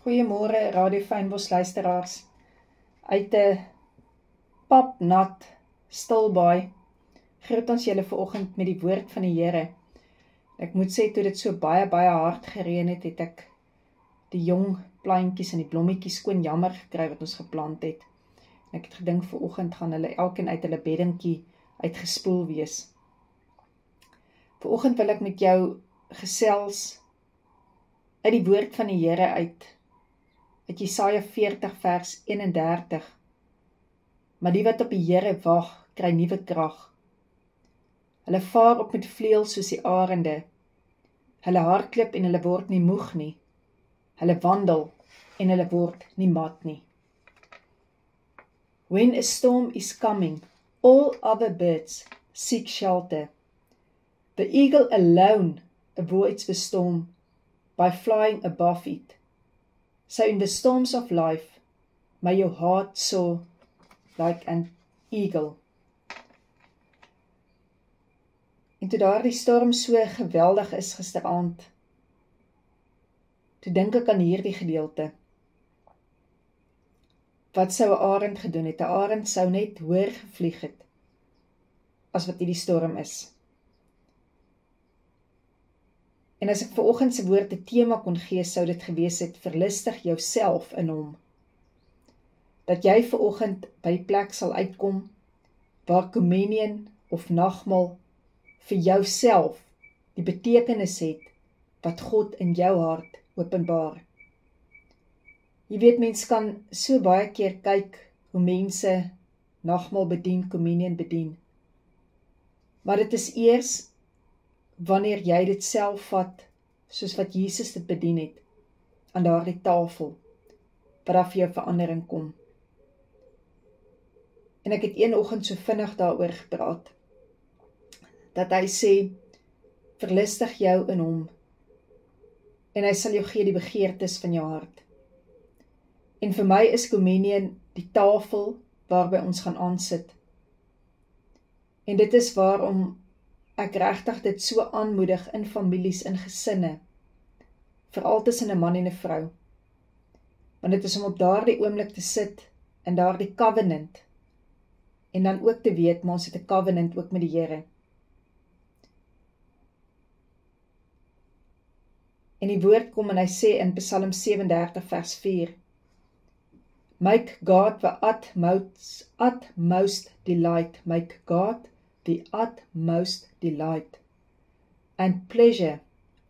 Goeiemôre Radio Fynbos luisteraars. Uit 'n papnat stilbaai groet ons julle vanoggend met die woord van die Here. Ek moet sê, toe dit so baie hard gereën het, het ek die jong plantjies en die blommetjies skoon jammer gekry wat ons geplant het. En ek het gedink vanoggend gaan hulle elkeen uit hulle beddingkie uitgespoel wees. Vanoggend wil ek met jou gesels uit die woord van die Here uit Jesaja 40 vers 31. Maar die wat op die Here wag, kry nuwe krag. Hulle vaar op met vleuels soos die arende. Hulle hardloop en hulle word nie moeg nie. Hulle wandel en hulle word nie mat nie. When a storm is coming, all other birds seek shelter. The eagle alone avoids the storm by flying above it. So in the storms of life, may your heart soar like an eagle. En toe daardie storm so geweldig is gisteraand, toe dink ek aan hierdie gedeelte. Wat sou 'n arend gedoen het? 'n Arend sou net hoër gevlieg het as wat hierdie storm is. En as ek vanoggend se woord 'n tema kon gee, sou dit gewees het: verlustig jouself in hom. Dat jy vanoggend by die plek sal uitkom waar kommunion of nagmaal vir jouself die betekenis het wat God in jou hart openbaar. Jy weet, mens kan so baie keer kyk hoe mense nagmaal bedien, kommunion bedien. Maar dit is eers wanneer jy dit self vat, soos wat Jesus dit bedien het, aan daardie tafel, wat daar vir jou verandering kom. En ek het een oggend so vinnig daaroor gepraat, dat hy sê, verlustig jou in hom, en hy sal jou gee die begeertes van jou hart. En vir my is kommunion die tafel waarby ons gaan aansit. En dit is waarom ek regtig dit so aanmoedig in families, in gesinne, veral tussen 'n man en 'n vrou. Want dit is om op daardie oomblik te sit in daardie covenant, en dan ook te weet, maar ons het 'n covenant ook met die Here. En die woord kom en hy sê in Psalm 37 vers 4, Make God the utmost delight, make God the utmost delight and pleasure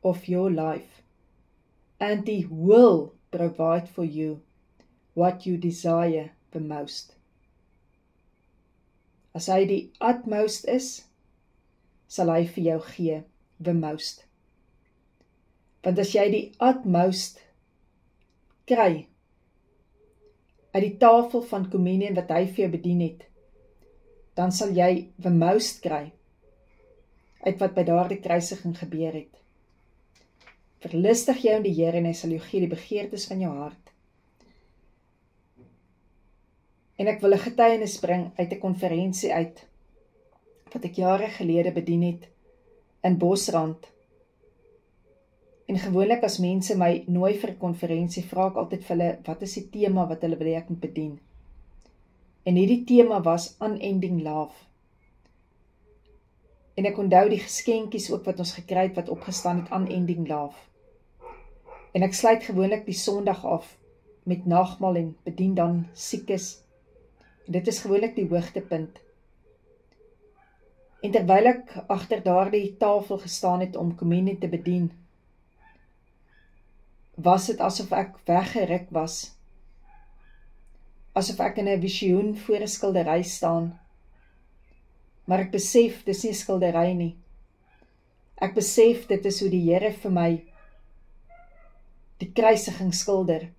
of your life, and He will provide for you what you desire the most. As hy die utmost is, sal hy vir jou gee the most. Want as jy die utmost kry uit die tafel van kommunion wat hy vir jou bedien het, dan sal jy the most kry uit wat by daardie kruisiging gebeur het. Verlustig jou in die Here en hy sal jou gee die begeertes van jou hart. En ek wil 'n getuienis bring uit 'n konferensie uit, wat ek jare gelede bedien het in Bosrand. En gewoonlik as mense my nooi vir 'n konferensie, vra ek altyd vir hulle, wat is die tema wat hulle wil hê ek moet bedien? En hierdie tema was Unending Love. En ek onthou die geskenkies ook wat ons gekry het, wat opgestaan het, Unending Love. En ek sluit gewoonlik die Sondag af met nagmaal en bedien dan siekes. En dit is gewoonlik die hoogtepunt. En terwyl ek agter daardie tafel gestaan het om kommunion te bedien, was dit asof ek weggeruk was, asof ek in 'n visioen voor 'n skildery staan, maar ek besef, dis nie 'n skildery nie. Ek besef, dit is hoe die Here vir my die kruisiging skilder.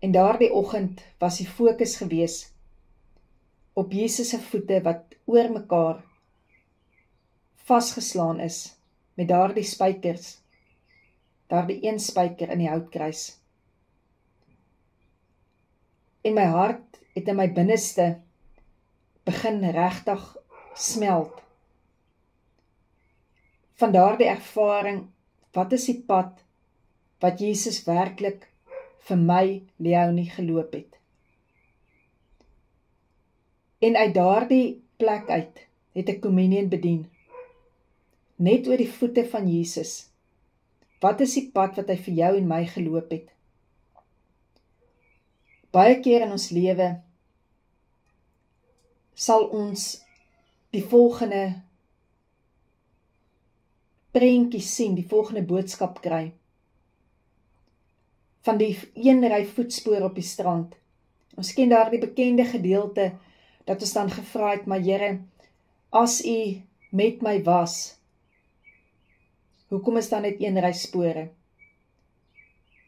En daardie oggend was die fokus gewees op Jesus se voete wat oor mekaar vasgeslaan is met daardie spykers, daardie een spyker in die houtkruis. En my hart het in my binneste begin regtig smelt. Van daardie ervaring, wat is die pad wat Jesus werklik vir my, Leonie, geloop het. En uit daardie plek uit het ek kommunion bedien, net oor die voete van Jesus. Wat is die pad wat hy vir jou en my geloop het? Baie keer in ons lewe sal ons die volgende prentjie sien, die volgende boodskap kry, van die een ry voetspore op die strand. Ons ken daar die bekende gedeelte, dat ons dan gevra het, maar Here, as U met my was, hoekom is dan net een ry spore?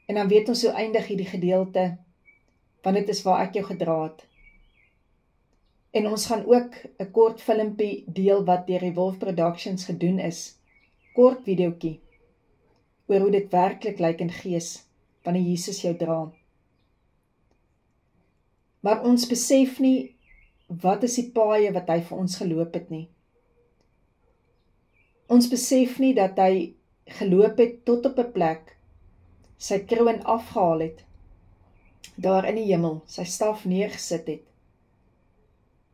En dan weet ons hoe eindig hierdie gedeelte, want dit is waar ek jou gedra het. En ons gaan ook 'n kort filmpie deel wat deur die Wolf Productions gedoen is, kort videoetjie, oor hoe dit werklik lyk in gees, wanneer Jesus jou dra. Maar ons besef nie, wat is die paaie wat hy vir ons geloop het nie. Ons besef nie dat hy geloop het tot op 'n plek, sy kroon afgehaal het, daar in die hemel, sy staf neergesit het,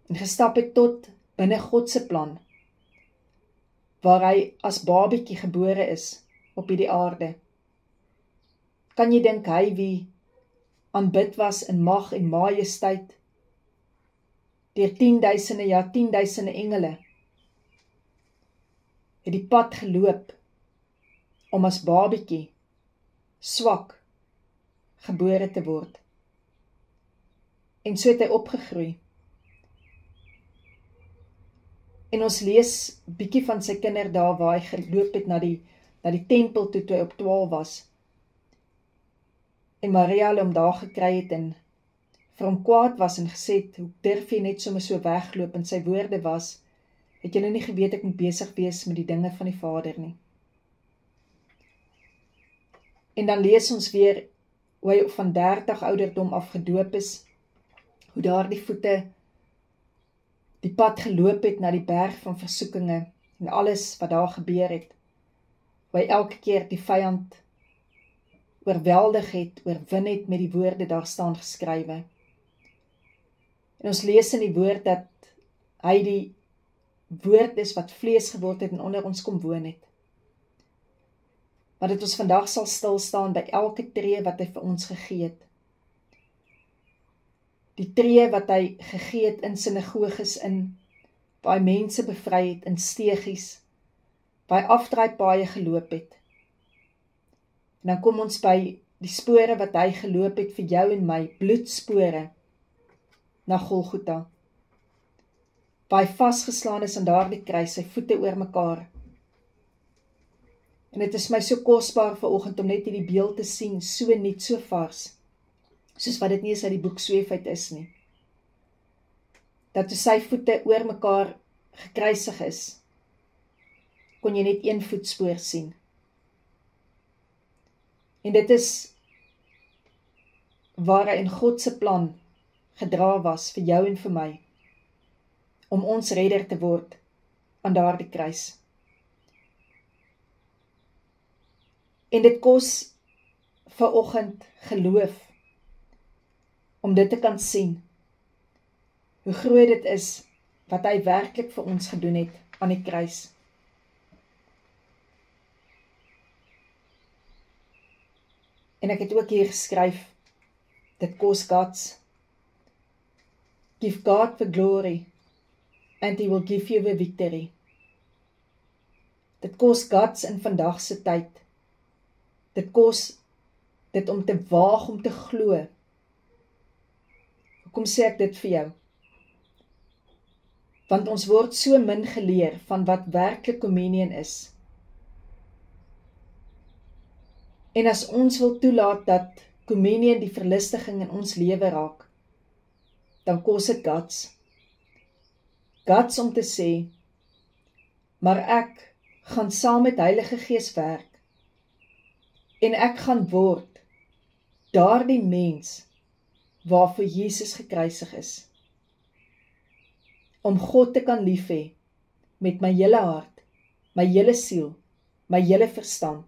en gestap het tot binne God se plan, waar hy as babietjie gebore is, op hierdie aarde. Kan jy dink hy wie aanbid was in mag en majesteit, deur 10.000, ja 10.000 engele, het die pad geloop, om as babietjie, swak, gebore te word. En so het hy opgegroei. En ons lees bietjie van sy kinderdae, waar hy geloop het na die tempel toe hy op 12 was. En Maria hulle hom daar gekry het en vir hom kwaad was en gesê het, hoe durf jy net sommer so wegloop, en sy woorde was, het julle nie geweet ek moet besig wees met die dinge van die Vader nie. En dan lees ons weer, hoe hy van 30 ouderdom af gedoop is, hoe daar die voete die pad geloop het na die berg van versoekinge, en alles wat daar gebeur het, hoe hy elke keer die vyand oorweldig het, oorwin het met die woorde daar staan geskrywe. En ons lees in die woord dat hy die woord is wat vlees geword het en onder ons kom woon het. Maar dat ons vandag sal stilstaan by elke tree wat hy vir ons gegee het. Die tree wat hy gegee het in sinagoges in, waar hy mense bevry het in steegies, waar hy afdraaipaaie geloop het. En dan kom ons by die spore wat hy geloop het vir jou en my, bloedspore, na Golgotha, waar hy vasgeslaan is aan daardie kruis, sy voete oor mekaar. En dit is my so kosbaar vanoggend om net hierdie beeld te sien, so nuut, so vars, soos wat dit nie eens uit die boek Sweefheid is nie. Dat toe sy voete oor mekaar gekruisig is, kon jy net een voetspoor sien. En dit is waar hy in God se plan gedra was vir jou en vir my, om ons redder te word aan daardie kruis. En dit kos vanoggend geloof, om dit te kan sien, hoe groot dit is, wat hy werklik vir ons gedoen het aan die kruis. En ek het ook hier geskryf, dit kos guts. Give God the glory, and he will give you the victory. Dit kos guts in vandag se tyd. Dit kos dit om te waag, om te glo. Hoekom sê ek dit vir jou? Want ons word so min geleer van wat werklik kommunion is. En as ons wil toelaat dat kommunion die verlustiging in ons lewe raak, dan kos dit guts. Guts om te sê, maar ek gaan saam met Heilige Gees werk, en ek gaan word daardie mens waarvoor Jesus gekruisig is. Om God te kan lief hê met my hele hart, my hele siel, my hele verstand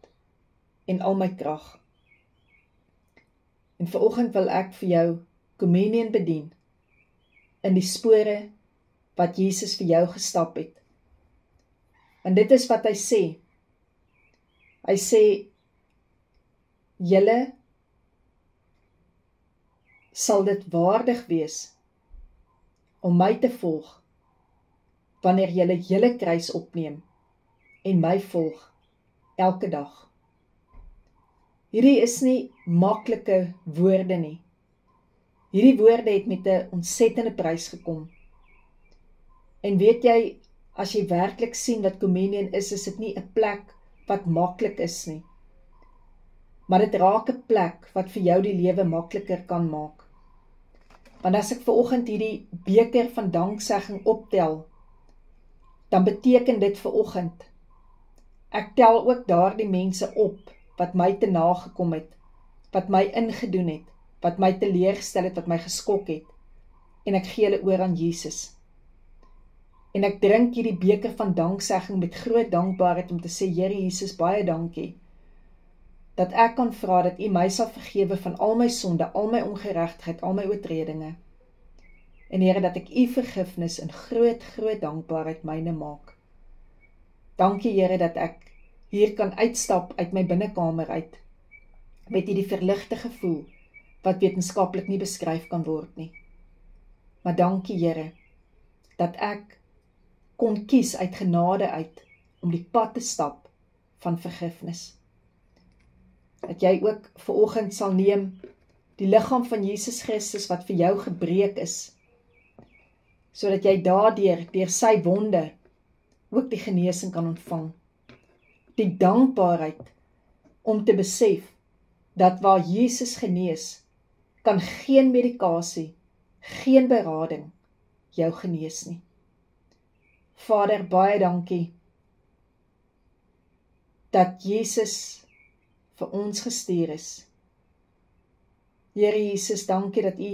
en al my krag. En vanoggend wil ek vir jou communion bedien in die spore wat Jesus vir jou gestap het. En dit is wat hy sê. Hy sê, julle sal dit waardig wees om my te volg, wanneer julle julle kruis opneem en my volg elke dag. Hierdie is nie maklike woorde nie. Hierdie woorde het met 'n ontsettende prys gekom. En weet jy, as jy werklik sien wat communion is dit nie 'n plek wat maklik is nie. Maar dit raak 'n plek wat vir jou die lewe makliker kan maak. Want as ek vanoggend hierdie beker van danksegging optel, dan beteken dit vanoggend, ek tel ook daardie mense op, wat my te nagekom het, wat my ingedoen het, wat my teleurgestel het, wat my geskok het, en ek gee hulle oor aan Jesus. En ek drink hierdie beker van danksegging met groot dankbaarheid om te sê, Here Jesus, baie dankie, dat ek kan vra dat U my sal vergewe van al my sonde, al my ongeregtigheid, al my oortredinge. En Here, dat ek U vergifnis in groot dankbaarheid myne maak. Dankie Here, dat ek hier kan uitstap uit my binnekamer uit, met hierdie verligte gevoel, wat wetenskaplik nie beskryf kan word nie. Maar dankie Here, dat ek kon kies uit genade uit, om die pad te stap van vergifnis. Dat jy ook vanoggend sal neem, die liggaam van Jesus Christus, wat vir jou gebreek is, sodat jy daardeur, deur sy wonde, ook die genesing kan ontvang. Die dankbaarheid, om te besef, dat waar Jesus genees, kan geen medikasie, geen berading, jou genees nie. Vader, baie dankie, dat Jesus vir ons gestuur is. Here Jesus, dankie dat U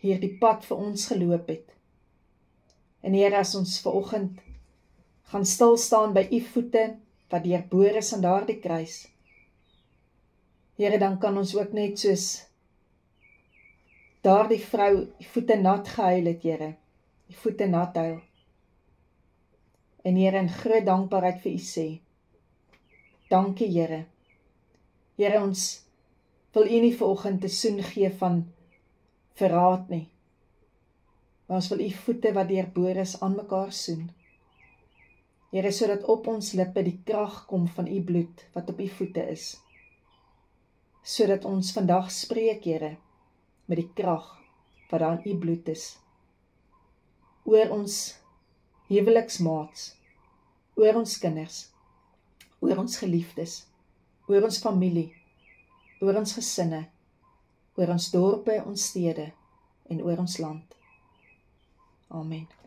hier die pad vir ons geloop het. En Here, as ons vanoggend gaan stil staan by U voete, wat deurboor is aan daardie kruis. Here, dan kan ons ook net soos daardie vrou die voete nat gehuil het, Here, die voete nat huil. En Here, in groot dankbaarheid vir U sê, dankie Here. Here, ons wil U nie vanoggend 'n soen gee van verraad nie, maar ons wil U voete wat deurboor is aan mekaar soen. Here, sodat op ons lippe die krag kom van U bloed, wat op U voete is. Sodat ons vandag spreek, Here, met die krag wat daar in U bloed is. Oor ons huweliksmaats, oor ons kinders, oor ons geliefdes, oor ons familie, oor ons gesinne, oor ons dorpe, ons stede en oor ons land. Amen.